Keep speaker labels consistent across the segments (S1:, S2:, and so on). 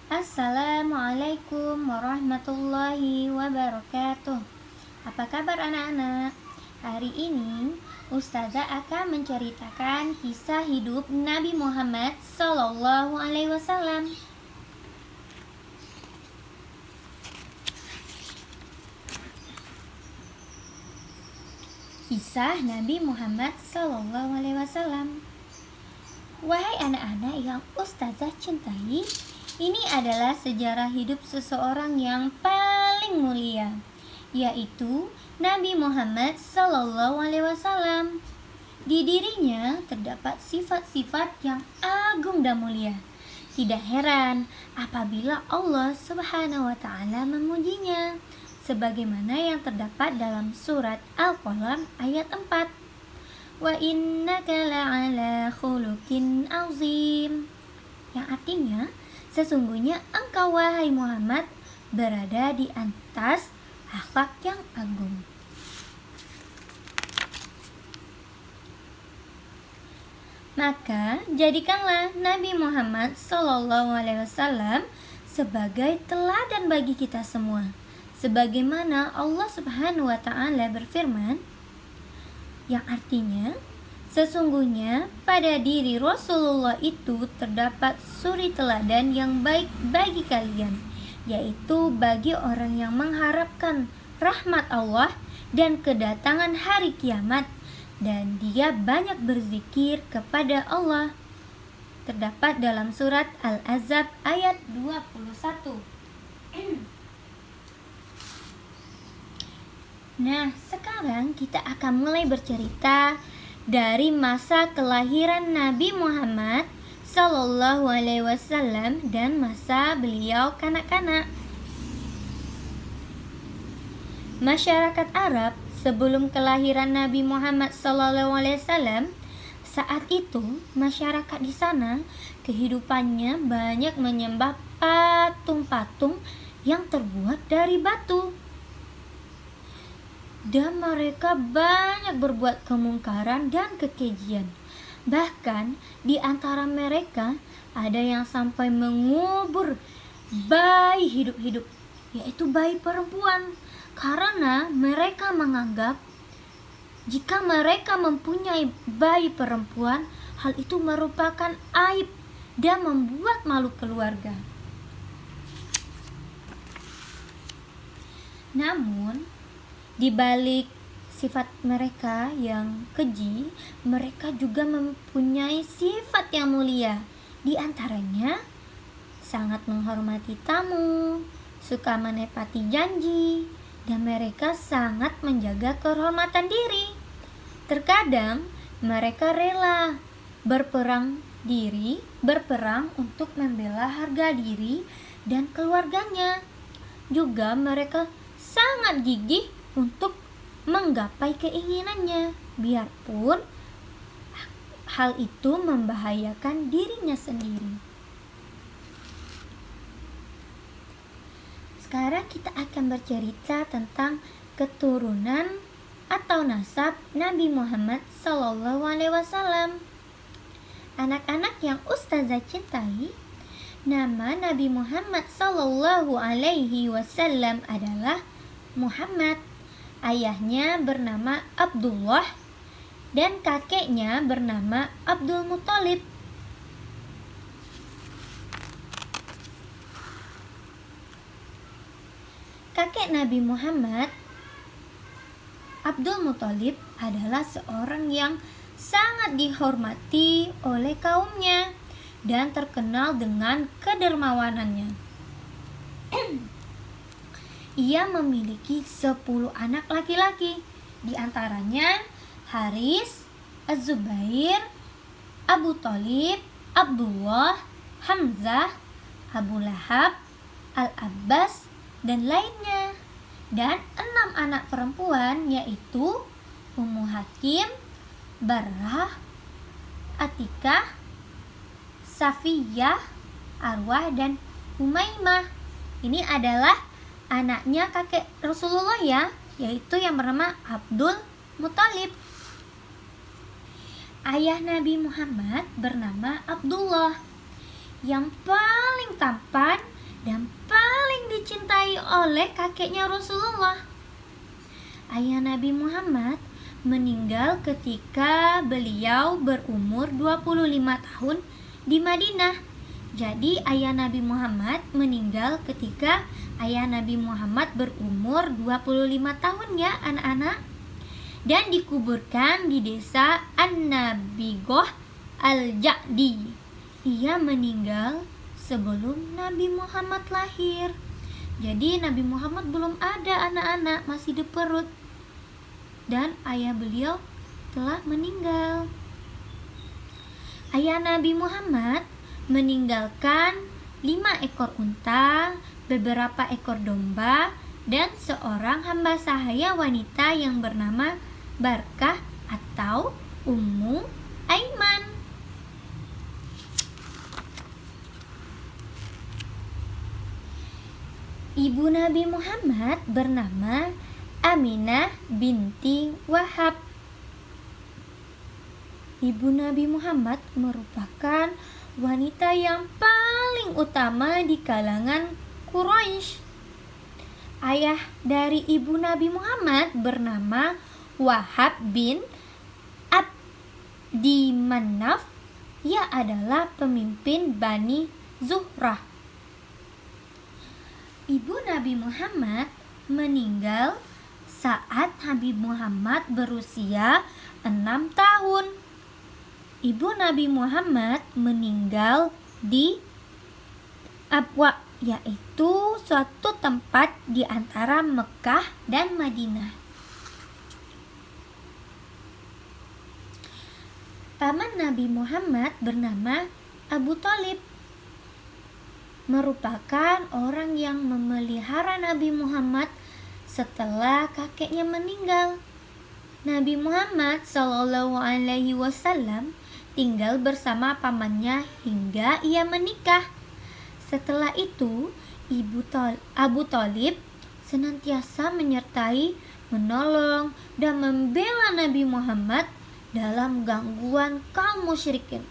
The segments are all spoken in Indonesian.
S1: Assalamualaikum warahmatullahi wabarakatuh. Apa kabar anak-anak? Hari ini Ustazah akan menceritakan kisah hidup Nabi Muhammad SAW. Kisah Nabi Muhammad SAW. Wahai anak-anak yang Ustazah cintai, ini adalah sejarah hidup seseorang yang paling mulia, yaitu Nabi Muhammad SAW. Di dirinya terdapat sifat-sifat yang agung dan mulia. Tidak heran apabila Allah Subhanahu wa Ta'ala memujinya, sebagaimana yang terdapat dalam surat Al-Qalam ayat 4. Wa innaka la'ala khuluqin azim, yang artinya sesungguhnya engkau wahai Muhammad berada di atas akhlak yang agung. Maka jadikanlah Nabi Muhammad SAW sebagai teladan bagi kita semua, sebagaimana Allah Subhanahu wa Ta'ala berfirman, yang artinya sesungguhnya pada diri Rasulullah itu terdapat suri teladan yang baik bagi kalian, yaitu bagi orang yang mengharapkan rahmat Allah dan kedatangan hari kiamat, dan dia banyak berzikir kepada Allah. Terdapat dalam surat Al-Ahzab ayat 21. Nah, sekarang kita akan mulai bercerita dari masa kelahiran Nabi Muhammad SAW dan masa beliau kanak-kanak. Masyarakat Arab sebelum kelahiran Nabi Muhammad SAW, saat itu masyarakat di sana kehidupannya banyak menyembah patung-patung yang terbuat dari batu. Dan mereka banyak berbuat kemungkaran dan kekejian. Bahkan di antara mereka ada yang sampai mengubur bayi hidup-hidup, yaitu bayi perempuan, karena mereka menganggap jika mereka mempunyai bayi perempuan, hal itu merupakan aib dan membuat malu keluarga. Namun di balik sifat mereka yang keji, mereka juga mempunyai sifat yang mulia. Di antaranya, sangat menghormati tamu, suka menepati janji, dan mereka sangat menjaga kehormatan diri. Terkadang, mereka rela berperang untuk membela harga diri dan keluarganya. Juga mereka sangat gigih untuk menggapai keinginannya, biarpun hal itu membahayakan dirinya sendiri. Sekarang kita akan bercerita tentang keturunan atau nasab Nabi Muhammad SAW. Anak-anak yang Ustazah cintai, nama Nabi Muhammad SAW adalah Muhammad. Ayahnya bernama Abdullah dan kakeknya bernama Abdul Muthalib. Kakek Nabi Muhammad, Abdul Muthalib, adalah seorang yang sangat dihormati oleh kaumnya dan terkenal dengan kedermawanannya. Ia memiliki 10 anak laki-laki, di antaranya Haris, Az-Zubair, Abu Thalib, Abdullah, Hamzah, Abu Lahab, Al-Abbas, dan lainnya. Dan 6 anak perempuan, yaitu Ummu Hakim, Barrah, Atikah, Safiyah, Arwah, dan Umaymah. Ini adalah anaknya kakek Rasulullah ya, yaitu yang bernama Abdul Muthalib. Ayah Nabi Muhammad bernama Abdullah, yang paling tampan oleh kakeknya Rasulullah. Ayah Nabi Muhammad meninggal ketika beliau berumur 25 tahun di Madinah. Jadi ayah Nabi Muhammad meninggal ketika ayah Nabi Muhammad berumur 25 tahun ya anak-anak. Dan dikuburkan di desa An-Nabigoh Al-Ja'di. Ia meninggal sebelum Nabi Muhammad lahir. Jadi Nabi Muhammad belum ada anak-anak, masih di perut. Dan ayah beliau telah meninggal. Ayah Nabi Muhammad meninggalkan 5 ekor unta, beberapa ekor domba, dan seorang hamba sahaya wanita yang bernama Barkah atau Ummu Aiman. Ibu Nabi Muhammad bernama Aminah binti Wahab. Ibu Nabi Muhammad merupakan wanita yang paling utama di kalangan Quraisy. Ayah dari ibu Nabi Muhammad bernama Wahab bin Abdi Manaf. Ia adalah pemimpin Bani Zuhrah. Ibu Nabi Muhammad meninggal saat Nabi Muhammad berusia 6 tahun. Ibu Nabi Muhammad meninggal di Abwa, yaitu suatu tempat di antara Mekah dan Madinah. Paman Nabi Muhammad bernama Abu Thalib, merupakan orang yang memelihara Nabi Muhammad setelah kakeknya meninggal. Nabi Muhammad SAW tinggal bersama pamannya hingga ia menikah. Setelah itu, Abu Thalib senantiasa menyertai, menolong, dan membela Nabi Muhammad dalam gangguan kaum musyrikin.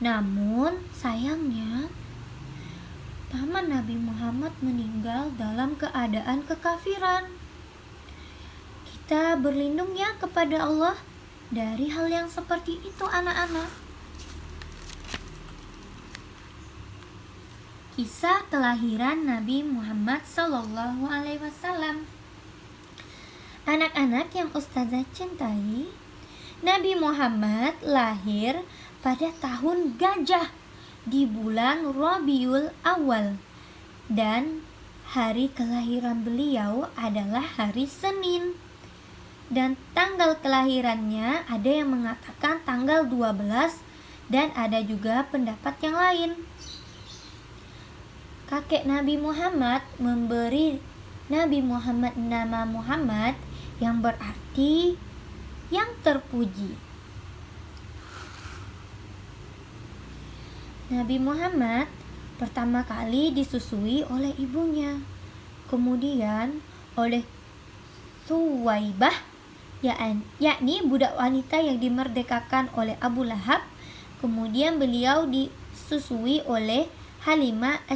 S1: Namun, sayangnya, paman Nabi Muhammad meninggal dalam keadaan kekafiran. Kita berlindung ya kepada Allah dari hal yang seperti itu anak-anak. Kisah kelahiran Nabi Muhammad SAW. Anak-anak yang Ustazah cintai, Nabi Muhammad lahir pada tahun Gajah di bulan Rabiul Awal, dan hari kelahiran beliau adalah hari Senin. Dan tanggal kelahirannya ada yang mengatakan tanggal 12 dan ada juga pendapat yang lain. Kakek Nabi Muhammad memberi Nabi Muhammad nama Muhammad yang berarti yang terpuji. Nabi Muhammad pertama kali disusui oleh ibunya, kemudian oleh Suwaibah, yakni budak wanita yang dimerdekakan oleh Abu Lahab. Kemudian beliau disusui oleh Halimah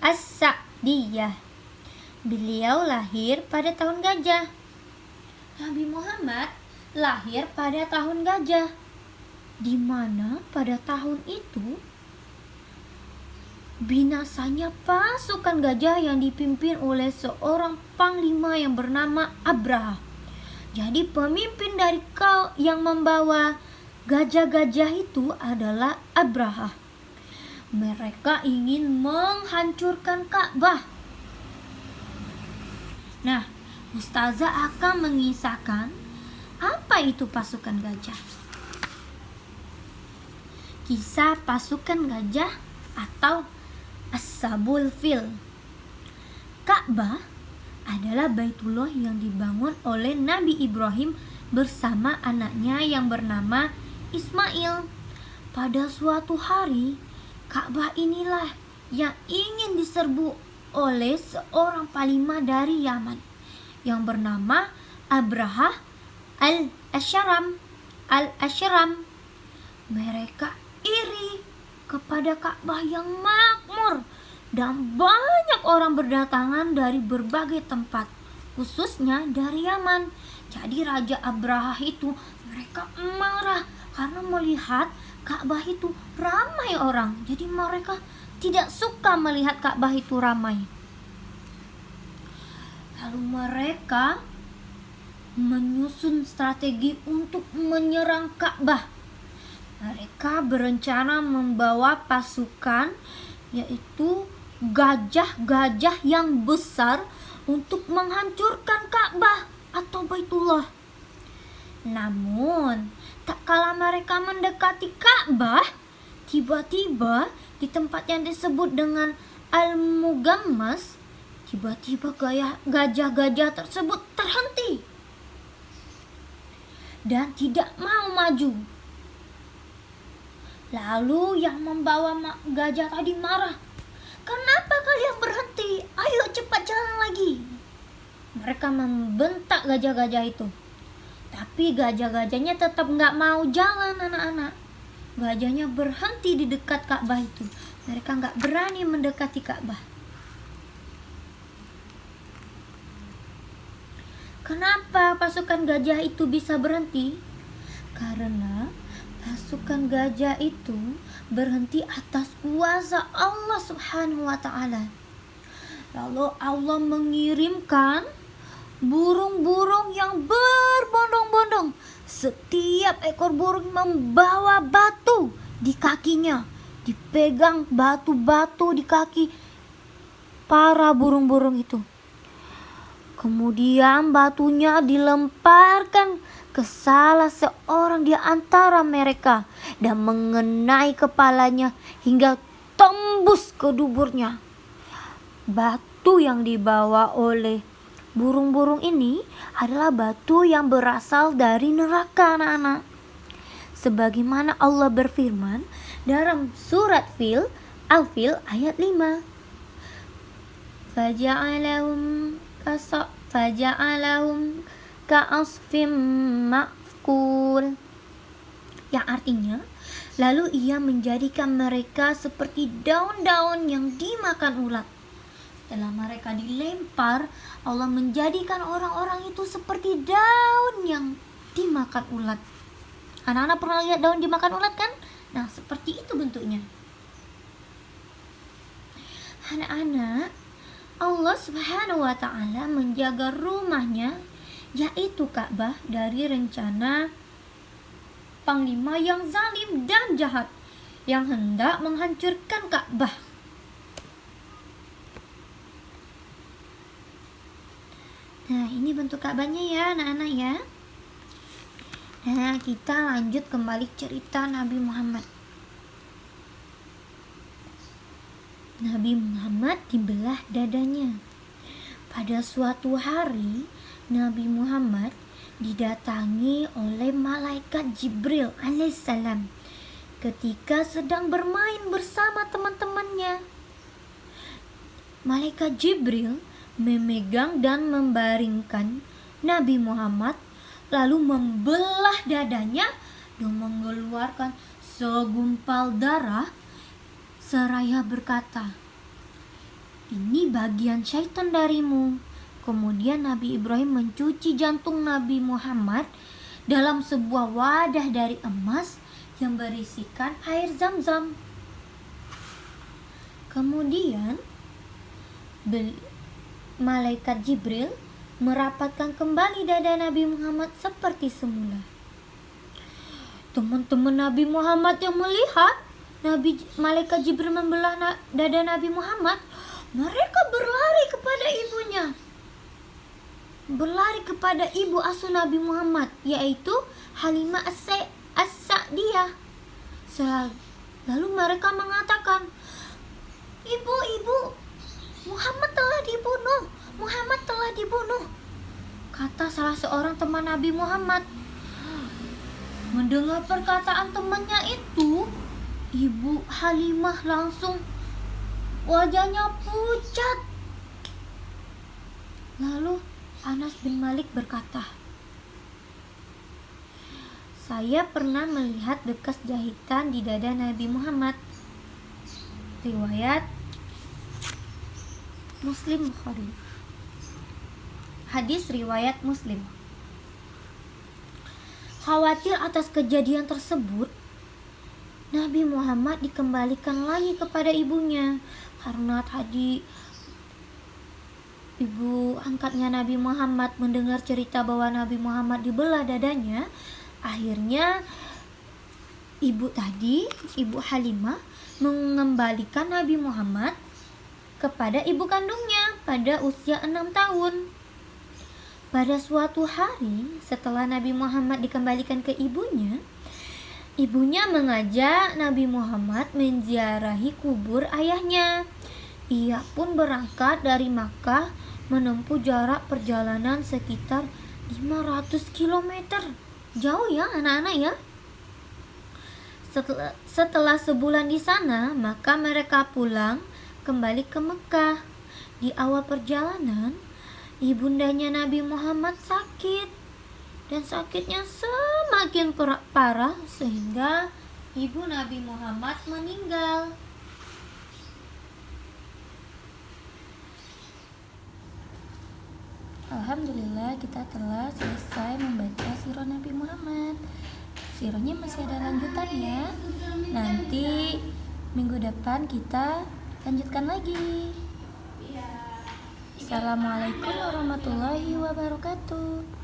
S1: As-Sa'diyah. Beliau lahir pada tahun Gajah. Nabi Muhammad lahir pada tahun Gajah, di mana pada tahun itu binasanya pasukan gajah yang dipimpin oleh seorang panglima yang bernama Abraha. Jadi pemimpin dari kaum yang membawa gajah-gajah itu adalah Abraha. Mereka ingin menghancurkan Ka'bah. Nah, Ustazah akan mengisahkan apa itu pasukan gajah. Kisah pasukan gajah atau Ashabul Fil. Ka'bah adalah Baitullah yang dibangun oleh Nabi Ibrahim bersama anaknya yang bernama Ismail. Pada suatu hari, Ka'bah inilah yang ingin diserbu oleh seorang panglima dari Yaman yang bernama Abraha al-Ashram. Mereka iri kepada Ka'bah yang makmur dan banyak orang berdatangan dari berbagai tempat, khususnya dari Yaman. Jadi Raja Abraha itu mereka marah karena melihat Ka'bah itu ramai orang. Jadi mereka tidak suka melihat Ka'bah itu ramai. Lalu mereka menyusun strategi untuk menyerang Ka'bah. Mereka berencana membawa pasukan, yaitu gajah-gajah yang besar untuk menghancurkan Ka'bah atau Baitullah. Namun, tak kala mereka mendekati Ka'bah, tiba-tiba di tempat yang disebut dengan Al-Mugammas, tiba-tiba gajah-gajah tersebut terhenti dan tidak mau maju. Lalu yang membawa gajah tadi marah. "Kenapa kalian berhenti? Ayo cepat jalan lagi." Mereka membentak gajah-gajah itu. Tapi gajah-gajahnya tetap nggak mau jalan, anak-anak. Gajahnya berhenti di dekat Ka'bah itu. Mereka nggak berani mendekati Ka'bah. Kenapa pasukan gajah itu bisa berhenti? Karena pasukan gajah itu berhenti atas kuasa Allah Subhanahu wa ta'ala. Lalu Allah mengirimkan burung-burung yang berbondong-bondong. Setiap ekor burung membawa batu di kakinya. Dipegang batu-batu di kaki para burung-burung itu. Kemudian batunya dilemparkan ke salah seorang di antara mereka dan mengenai kepalanya hingga tembus ke duburnya. Batu yang dibawa oleh burung-burung ini adalah batu yang berasal dari neraka, anak-anak. Sebagaimana Allah berfirman dalam surat Al-Fil ayat 5. Faja'alahum ka'asfim ma'kul, yang artinya lalu ia menjadikan mereka seperti daun-daun yang dimakan ulat. Setelah mereka dilempar, Allah menjadikan orang-orang itu seperti daun yang dimakan ulat. Anak-anak pernah lihat daun dimakan ulat kan? Nah, seperti itu bentuknya. Anak-anak, Allah Subhanahu wa ta'ala menjaga rumahnya, yaitu Ka'bah, dari rencana panglima yang zalim dan jahat yang hendak menghancurkan Ka'bah. Nah, ini bentuk Ka'bahnya ya, anak-anak ya. Nah, kita lanjut kembali cerita Nabi Muhammad. Nabi Muhammad dibelah dadanya. Pada suatu hari, Nabi Muhammad didatangi oleh malaikat Jibril alaihissalam ketika sedang bermain bersama teman-temannya. Malaikat Jibril memegang dan membaringkan Nabi Muhammad, lalu membelah dadanya dan mengeluarkan segumpal darah seraya berkata, "Ini bagian syaitan darimu." Kemudian Nabi Ibrahim mencuci jantung Nabi Muhammad dalam sebuah wadah dari emas yang berisikan air Zam-Zam. Kemudian malaikat Jibril merapatkan kembali dada Nabi Muhammad seperti semula. Teman-teman Nabi Muhammad yang melihat malaikat Jibril membelah dada Nabi Muhammad, mereka berlari kepada ibunya. Berlari kepada ibu asuh Nabi Muhammad, yaitu Halimah As-Sa'diyah. Lalu mereka mengatakan, "Ibu, Muhammad telah dibunuh. Muhammad telah dibunuh," kata salah seorang teman Nabi Muhammad. Mendengar perkataan temannya itu, Ibu Halimah langsung wajahnya pucat. Lalu Anas bin Malik berkata, "Saya pernah melihat bekas jahitan di dada Nabi Muhammad." Riwayat Muslim Bukhari. Hadis riwayat Muslim. Khawatir atas kejadian tersebut, Nabi Muhammad dikembalikan lagi kepada ibunya. Karena tadi ibu angkatnya Nabi Muhammad mendengar cerita bahwa Nabi Muhammad dibelah dadanya, akhirnya ibu Halimah mengembalikan Nabi Muhammad kepada ibu kandungnya pada usia 6 tahun. Pada suatu hari setelah Nabi Muhammad dikembalikan ke ibunya, ibunya mengajak Nabi Muhammad menziarahi kubur ayahnya. Ia pun berangkat dari Makkah menempuh jarak perjalanan sekitar 500 km. Jauh ya anak-anak ya. Setelah sebulan di sana, maka mereka pulang kembali ke Mekah. Di awal perjalanan, ibundanya Nabi Muhammad sakit. Dan sakitnya semakin parah sehingga ibu Nabi Muhammad meninggal. Alhamdulillah, kita telah selesai membaca sirah Nabi Muhammad. Sirahnya masih ada lanjutannya. Nanti minggu depan kita lanjutkan lagi. Assalamualaikum warahmatullahi wabarakatuh.